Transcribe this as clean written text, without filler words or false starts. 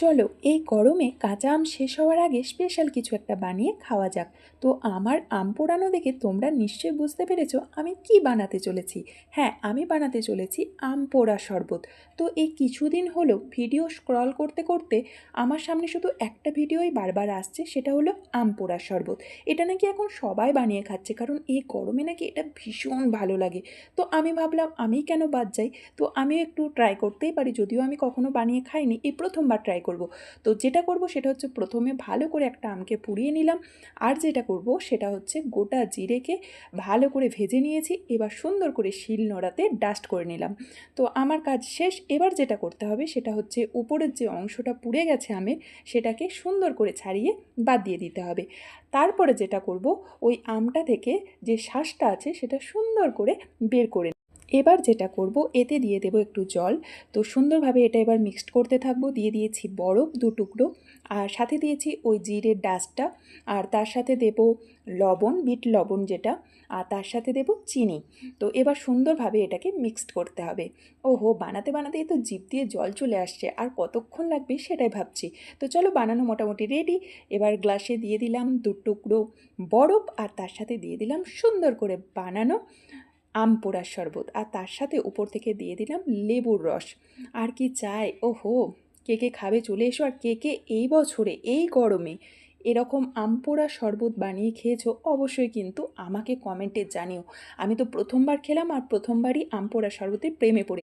চলো এই গরমে কাঁচা আম শেষ হওয়ার আগে স্পেশাল কিছু একটা বানিয়ে খাওয়া যাক। তো আমার আম পোড়ানো দেখে তোমরা নিশ্চয়ই বুঝতে পেরেছো আমি কি বানাতে চলেছি। হ্যাঁ, আমি বানাতে চলেছি আম পোড়া শরবত। তো এই কিছুদিন হলো ভিডিও স্ক্রল করতে করতে আমার সামনে শুধু একটা ভিডিওই বারবার আসছে, সেটা হলো আম পোড়া শরবত। এটা নাকি এখন সবাই বানিয়ে খাচ্ছে, কারণ এই গরমে নাকি এটা ভীষণ ভালো লাগে। তো আমি ভাবলাম আমি কেন বাদ যাই, তো আমি একটু ট্রাই করতেই পারি, যদিও আমি কখনো বানিয়ে খাইনি, এই প্রথমবার ট্রাই করব। তো যেটা করব সেটা হচ্ছে প্রথমে ভালো করে একটা আমকে পুড়িয়ে নিলাম। আর যেটা করব সেটা হচ্ছে গোটা জিরেকে ভালো করে ভেজে নিয়েছি, এবার সুন্দর করে শিল নোড়াতে ডাস্ট করে নিলাম। তো আমার কাজ শেষ। এবার যেটা করতে হবে সেটা হচ্ছে উপরের যে অংশটা পুড়ে গেছে আমের, সেটাকে সুন্দর করে ছাড়িয়ে বাদ দিয়ে দিতে হবে। তারপরে যেটা করব, ওই আমটা থেকে যে শাঁসটা আছে সেটা সুন্দর করে বের করে এবার যেটা করব, এতে দিয়ে দেবো একটু জল। তো সুন্দরভাবে এটা এবার মিক্সড করতে থাকবো। দিয়ে দিয়েছি বরফ 2 টুকরো, আর সাথে দিয়েছি ওই জিরের ডাস্টটা, আর তার সাথে দেব লবণ, বিট লবণ যেটা, আর তার সাথে দেব চিনি। তো এবার সুন্দরভাবে এটাকে মিক্সড করতে হবে। ওহো, বানাতে বানাতেই তো জিভ দিয়ে জল চলে আসছে, আর কতক্ষণ লাগবে সেটাই ভাবছি। তো চলো, বানানো মোটামুটি রেডি। এবার গ্লাসে দিয়ে দিলাম 2 টুকরো বরফ, আর তার সাথে দিয়ে দিলাম সুন্দর করে বানানো আম পোড়ার শরবত, আর তার সাথে উপর থেকে দিয়ে দিলাম লেবুর রস। আর কি চাই? ওহো, কে কে খাবে চলে এসো। আর কে কে এই বছরে এই গরমে এরকম আম পোড়া শরবত বানিয়ে খেয়েছো অবশ্যই কিন্তু আমাকে কমেন্টে জানিও। আমি তো প্রথমবার খেলাম, আর প্রথমবারই আম পোড়া শরবতের প্রেমে পড়ে